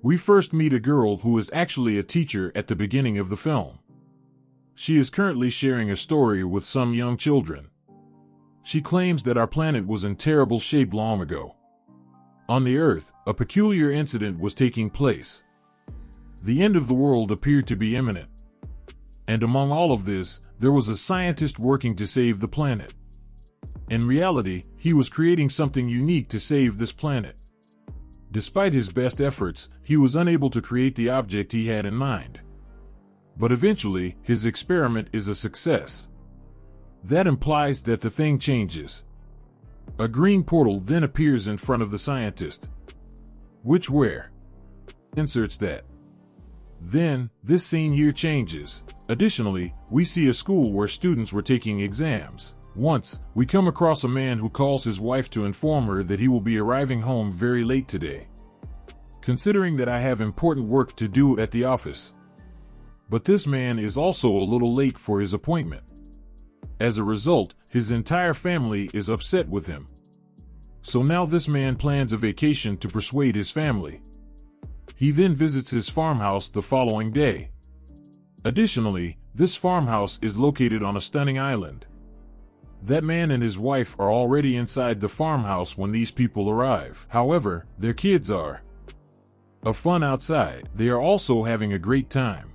We first meet a girl who is actually a teacher at the beginning of the film. She is currently sharing a story with some young children. She claims that our planet was in terrible shape long ago. On the Earth, a peculiar incident was taking place. The end of the world appeared to be imminent. And among all of this, there was a scientist working to save the planet. In reality, he was creating something unique to save this planet. Despite his best efforts, he was unable to create the object he had in mind. But eventually, his experiment is a success. That implies that the thing changes. A green portal then appears in front of the scientist. Which where? Inserts that. Then, this scene here changes. Additionally, we see a school where students were taking exams. Once, we come across a man who calls his wife to inform her that he will be arriving home very late today. Considering that I have important work to do at the office. But this man is also a little late for his appointment. As a result, his entire family is upset with him. So now this man plans a vacation to persuade his family. He then visits his farmhouse the following day. Additionally, this farmhouse is located on a stunning island. That man and his wife are already inside the farmhouse when these people arrive. However, their kids are of fun outside. They are also having a great time.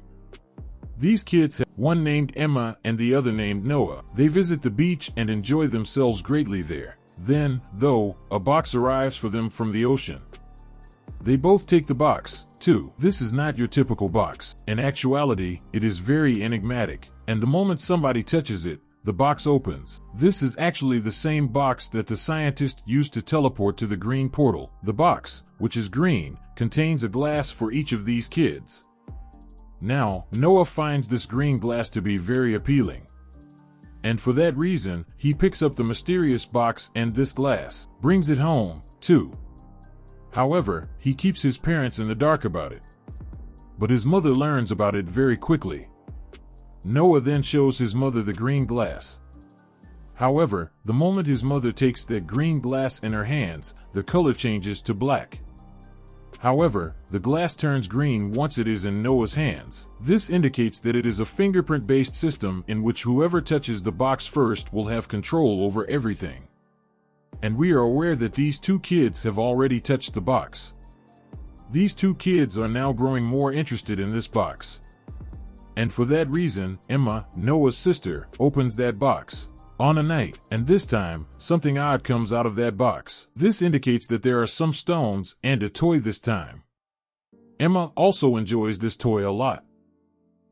These kids have one named Emma and the other named Noah. They visit the beach and enjoy themselves greatly there. Then, though, a box arrives for them from the ocean. They both take the box, too. This is not your typical box. In actuality, it is very enigmatic, and the moment somebody touches it, the box opens. This is actually the same box that the scientist used to teleport to the green portal. The box, which is green, contains a glass for each of these kids. Now, Noah finds this green glass to be very appealing. And for that reason, he picks up the mysterious box and this glass, brings it home, too. However, he keeps his parents in the dark about it. But his mother learns about it very quickly. Noah then shows his mother the green glass. However, the moment his mother takes that green glass in her hands, the color changes to black. However, the glass turns green once it is in Noah's hands. This indicates that it is a fingerprint-based system in which whoever touches the box first will have control over everything. And we are aware that these two kids have already touched the box. These two kids are now growing more interested in this box. And for that reason, Emma, Noah's sister, opens that box on a night, and this time, something odd comes out of that box. This indicates that there are some stones and a toy this time. Emma also enjoys this toy a lot.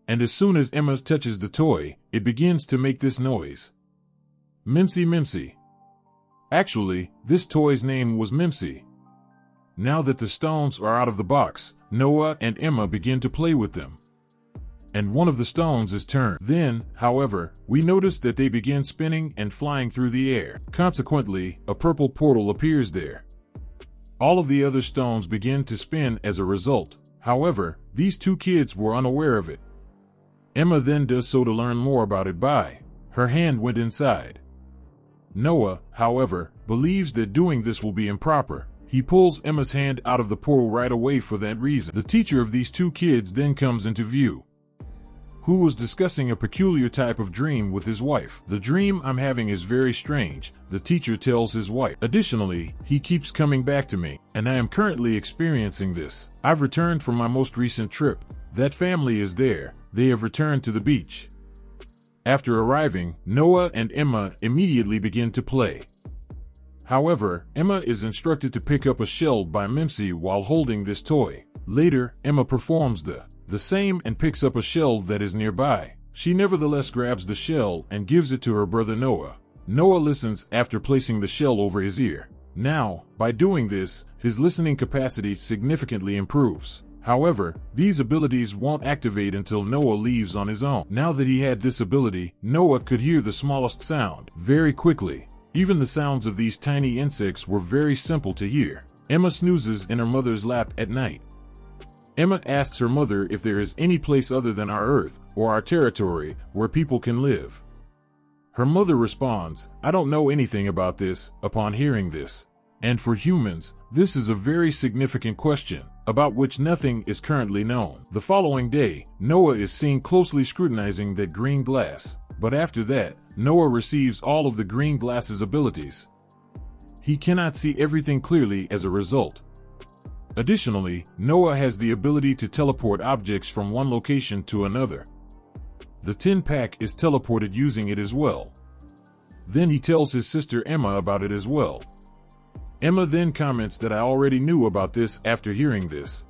And as soon as Emma touches the toy, it begins to make this noise. Mimzy Mimzy. Actually, this toy's name was Mimzy. Now that the stones are out of the box, Noah and Emma begin to play with them. And one of the stones is turned. Then, however, we notice that they begin spinning and flying through the air. Consequently, a purple portal appears there. All of the other stones begin to spin as a result. However, these two kids were unaware of it. Emma then does so to learn more about it by her hand went inside. Noah, however, believes that doing this will be improper. He pulls Emma's hand out of the portal right away for that reason. The teacher of these two kids then comes into view, who was discussing a peculiar type of dream with his wife. The dream I'm having is very strange, the teacher tells his wife. Additionally, he keeps coming back to me, and I am currently experiencing this. I've returned from my most recent trip. That family is there. They have returned to the beach. After arriving, Noah and Emma immediately begin to play. However, Emma is instructed to pick up a shell by Mimzy while holding this toy. Later, Emma performs the same and picks up a shell that is nearby. She nevertheless grabs the shell and gives it to her brother Noah. Noah listens after placing the shell over his ear. Now, by doing this, his listening capacity significantly improves. However, these abilities won't activate until Noah leaves on his own. Now that he had this ability, Noah could hear the smallest sound very quickly. Even the sounds of these tiny insects were very simple to hear. Emma snoozes in her mother's lap at night. Emma asks her mother if there is any place other than our Earth, or our territory, where people can live. Her mother responds, "I don't know anything about this." Upon hearing this, And for humans, this is a very significant question, about which nothing is currently known. The following day, Noah is seen closely scrutinizing that green glass, but after that, Noah receives all of the green glass's abilities. He cannot see everything clearly as a result. Additionally, Noah has the ability to teleport objects from one location to another. The tin pack is teleported using it as well. Then he tells his sister Emma about it as well. Emma then comments that I already knew about this after hearing this.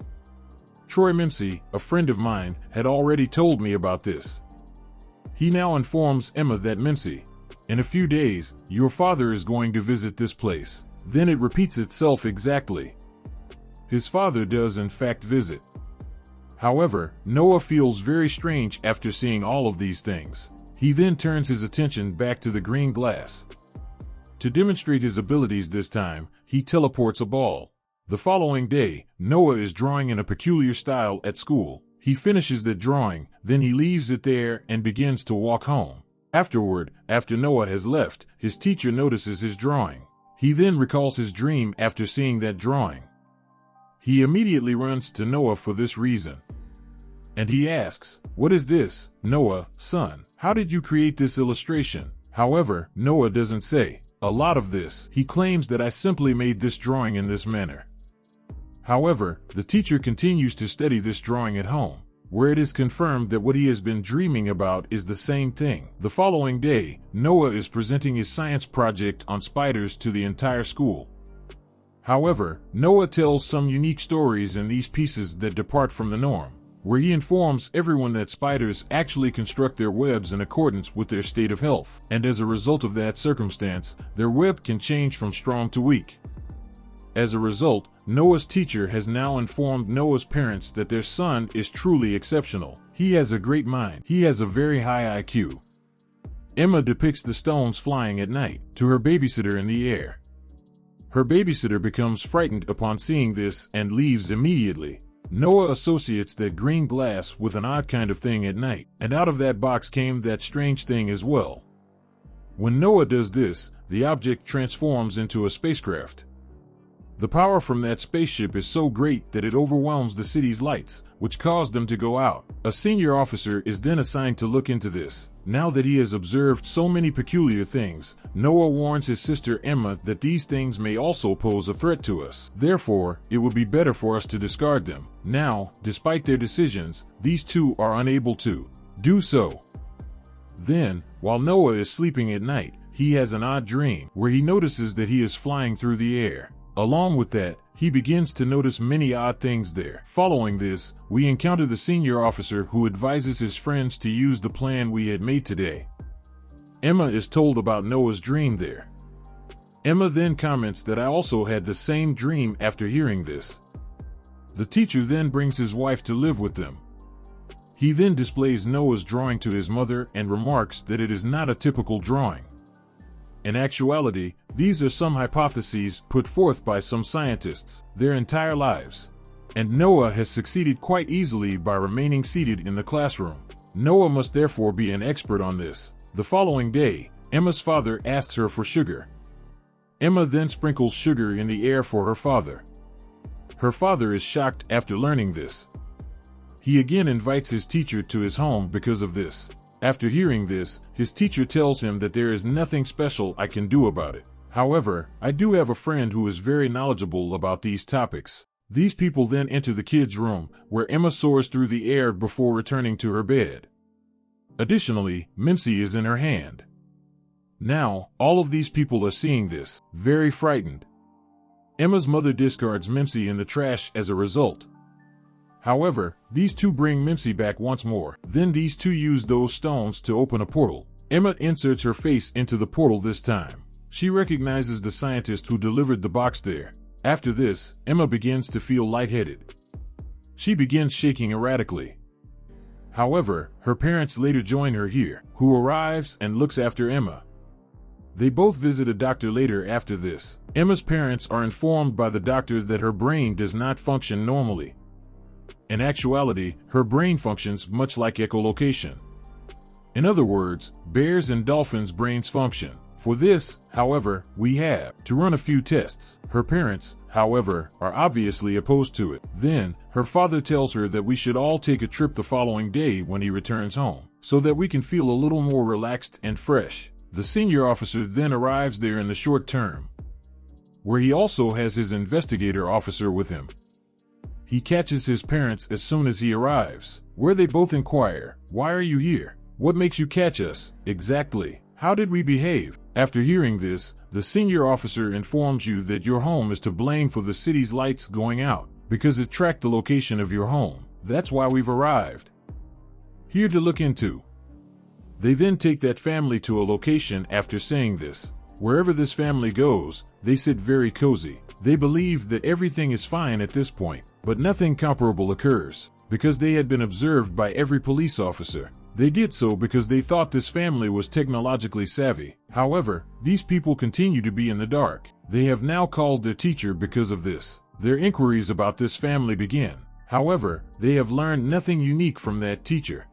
Troy Mimzy, a friend of mine, had already told me about this. He now informs Emma that Mimzy, in a few days, your father is going to visit this place. Then it repeats itself exactly. His father does in fact visit. However, Noah feels very strange after seeing all of these things. He then turns his attention back to the green glass. To demonstrate his abilities this time, he teleports a ball. The following day, Noah is drawing in a peculiar style at school. He finishes the drawing, then he leaves it there and begins to walk home. Afterward, after Noah has left, his teacher notices his drawing. He then recalls his dream after seeing that drawing. He immediately runs to Noah for this reason. And he asks, "What is this, Noah, son? How did you create this illustration?" However, Noah doesn't say a lot of this. He claims that I simply made this drawing in this manner. However, the teacher continues to study this drawing at home, where it is confirmed that what he has been dreaming about is the same thing. The following day, Noah is presenting his science project on spiders to the entire school. However, Noah tells some unique stories in these pieces that depart from the norm, where he informs everyone that spiders actually construct their webs in accordance with their state of health, and as a result of that circumstance, their web can change from strong to weak. As a result, Noah's teacher has now informed Noah's parents that their son is truly exceptional. He has a great mind. He has a very high IQ. Emma depicts the stones flying at night to her babysitter in the air. Her babysitter becomes frightened upon seeing this and leaves immediately. Noah associates that green glass with an odd kind of thing at night, and out of that box came that strange thing as well. When Noah does this, the object transforms into a spacecraft. The power from that spaceship is so great that it overwhelms the city's lights, which cause them to go out. A senior officer is then assigned to look into this. Now that he has observed so many peculiar things, Noah warns his sister Emma that these things may also pose a threat to us. Therefore, it would be better for us to discard them. Now, despite their decisions, these two are unable to do so. Then, while Noah is sleeping at night, he has an odd dream where he notices that he is flying through the air. Along with that, he begins to notice many odd things there. Following this, we encounter the senior officer who advises his friends to use the plan we had made today. Emma is told about Noah's dream there. Emma then comments that I also had the same dream after hearing this. The teacher then brings his wife to live with them. He then displays Noah's drawing to his mother and remarks that it is not a typical drawing. In actuality, these are some hypotheses put forth by some scientists their entire lives. And Noah has succeeded quite easily by remaining seated in the classroom. Noah must therefore be an expert on this. The following day, Emma's father asks her for sugar. Emma then sprinkles sugar in the air for her father. Her father is shocked after learning this. He again invites his teacher to his home because of this. After hearing this, his teacher tells him that there is nothing special I can do about it. However, I do have a friend who is very knowledgeable about these topics. These people then enter the kids' room, where Emma soars through the air before returning to her bed. Additionally, Mimzy is in her hand. Now, all of these people are seeing this, very frightened. Emma's mother discards Mimzy in the trash as a result. However, these two bring Mimzy back once more. Then these two use those stones to open a portal. Emma inserts her face into the portal this time. She recognizes the scientist who delivered the box there. After this, Emma begins to feel lightheaded. She begins shaking erratically. However, her parents later join her here, who arrives and looks after Emma. They both visit a doctor later after this. Emma's parents are informed by the doctor that her brain does not function normally. In actuality, her brain functions much like echolocation. In other words, bears and dolphins' brains function. For this, however, we have to run a few tests. Her parents, however, are obviously opposed to it. Then, her father tells her that we should all take a trip the following day when he returns home, so that we can feel a little more relaxed and fresh. The senior officer then arrives there in the short term, where he also has his investigator officer with him. He catches his parents as soon as he arrives, where they both inquire, "Why are you here? What makes you catch us? Exactly. How did we behave?" After hearing this, the senior officer informs you that your home is to blame for the city's lights going out, because it tracked the location of your home. That's why we've arrived here to look into. They then take that family to a location after saying this. Wherever this family goes, they sit very cozy. They believe that everything is fine at this point, but nothing comparable occurs, because they had been observed by every police officer. They did so because they thought this family was technologically savvy. However, these people continue to be in the dark. They have now called their teacher because of this. Their inquiries about this family begin. However, they have learned nothing unique from that teacher.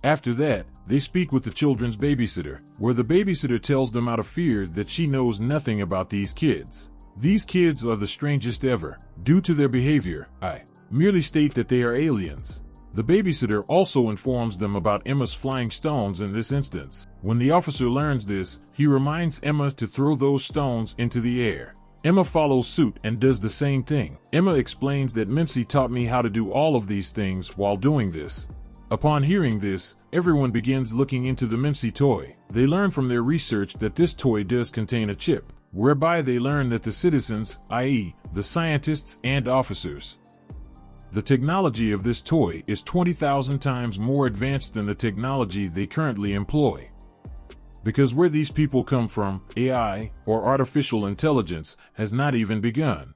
After that, they speak with the children's babysitter, where the babysitter tells them out of fear that she knows nothing about these kids. These kids are the strangest ever. Due to their behavior, I merely state that they are aliens. The babysitter also informs them about Emma's flying stones in this instance. When the officer learns this, he reminds Emma to throw those stones into the air. Emma follows suit and does the same thing. Emma explains that Mimzy taught me how to do all of these things while doing this. Upon hearing this, everyone begins looking into the Mimzy toy. They learn from their research that this toy does contain a chip, whereby they learn that the citizens, i.e., the scientists and officers, the technology of this toy is 20,000 times more advanced than the technology they currently employ. Because where these people come from, AI, or artificial intelligence, has not even begun.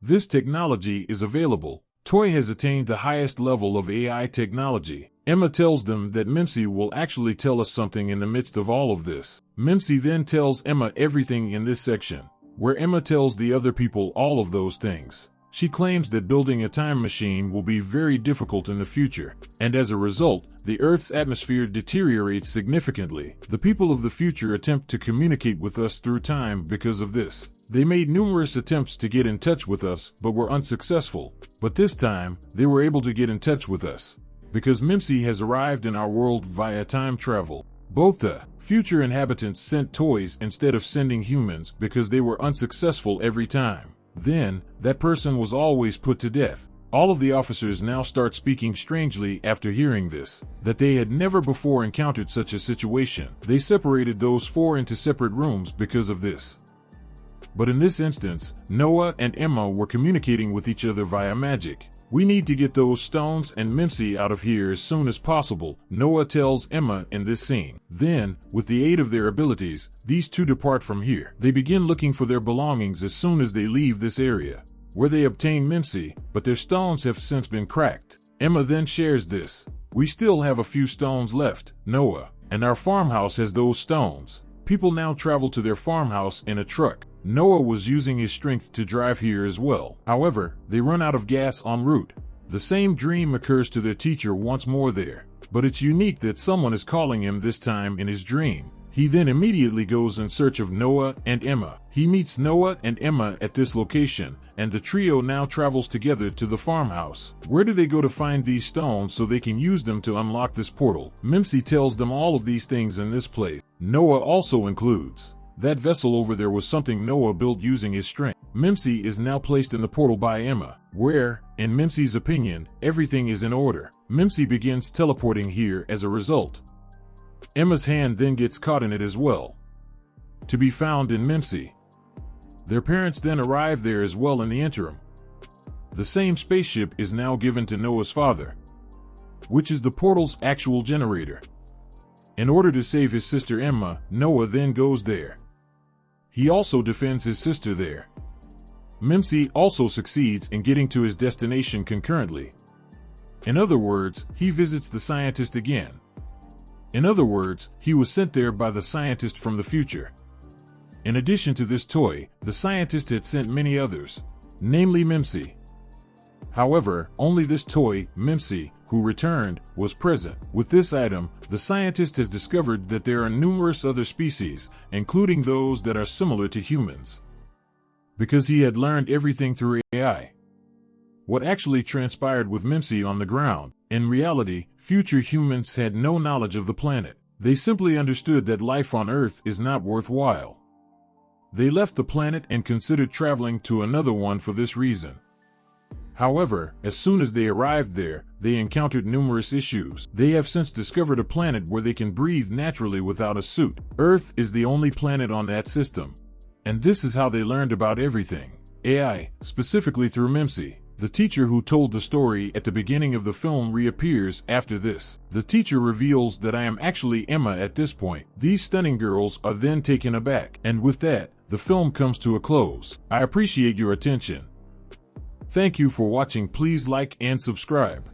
This technology is available. Toy has attained the highest level of AI technology. Emma tells them that Mimzy will actually tell us something in the midst of all of this. Mimzy then tells Emma everything in this section, where Emma tells the other people all of those things. She claims that building a time machine will be very difficult in the future, and as a result, the Earth's atmosphere deteriorates significantly. The people of the future attempt to communicate with us through time because of this. They made numerous attempts to get in touch with us, but were unsuccessful. But this time, they were able to get in touch with us, because Mimzy has arrived in our world via time travel. Both the future inhabitants sent toys instead of sending humans because they were unsuccessful every time. Then, that person was always put to death. All of the officers now start speaking strangely after hearing this, that they had never before encountered such a situation. They separated those four into separate rooms because of this. But in this instance, Noah and Emma were communicating with each other via magic. "We need to get those stones and Mimzy out of here as soon as possible," Noah tells Emma in this scene. Then, with the aid of their abilities, these two depart from here. They begin looking for their belongings as soon as they leave this area, where they obtain Mimzy, but their stones have since been cracked. Emma then shares this. "We still have a few stones left, Noah, and our farmhouse has those stones." People now travel to their farmhouse in a truck. Noah was using his strength to drive here as well. However, they run out of gas en route. The same dream occurs to their teacher once more there, but it's unique that someone is calling him this time in his dream. He then immediately goes in search of Noah and Emma. He meets Noah and Emma at this location, and the trio now travels together to the farmhouse. Where do they go to find these stones so they can use them to unlock this portal? Mimzy tells them all of these things in this place. Noah also includes that vessel over there was something Noah built using his strength. Mimzy is now placed in the portal by Emma, where, in Mimzy's opinion, everything is in order. Mimzy begins teleporting here as a result. Emma's hand then gets caught in it as well, to be found in Mimzy. Their parents then arrive there as well in the interim. The same spaceship is now given to Noah's father, which is the portal's actual generator. In order to save his sister Emma, Noah then goes there. He also defends his sister there. Mimzy also succeeds in getting to his destination concurrently. In other words, he visits the scientist again. In other words, he was sent there by the scientist from the future. In addition to this toy, the scientist had sent many others, namely Mimzy. However, only this toy, Mimzy, who returned, was present. With this item, the scientist has discovered that there are numerous other species, including those that are similar to humans. Because he had learned everything through AI. What actually transpired with Mimzy on the ground? In reality, future humans had no knowledge of the planet. They simply understood that life on Earth is not worthwhile. They left the planet and considered traveling to another one for this reason. However, as soon as they arrived there, they encountered numerous issues. They have since discovered a planet where they can breathe naturally without a suit. Earth is the only planet on that system. And this is how they learned about everything. AI, specifically through Mimzy. The teacher who told the story at the beginning of the film reappears after this. The teacher reveals that I am actually Emma at this point. These stunning girls are then taken aback. And with that, the film comes to a close. I appreciate your attention. Thank you for watching. Please like and subscribe.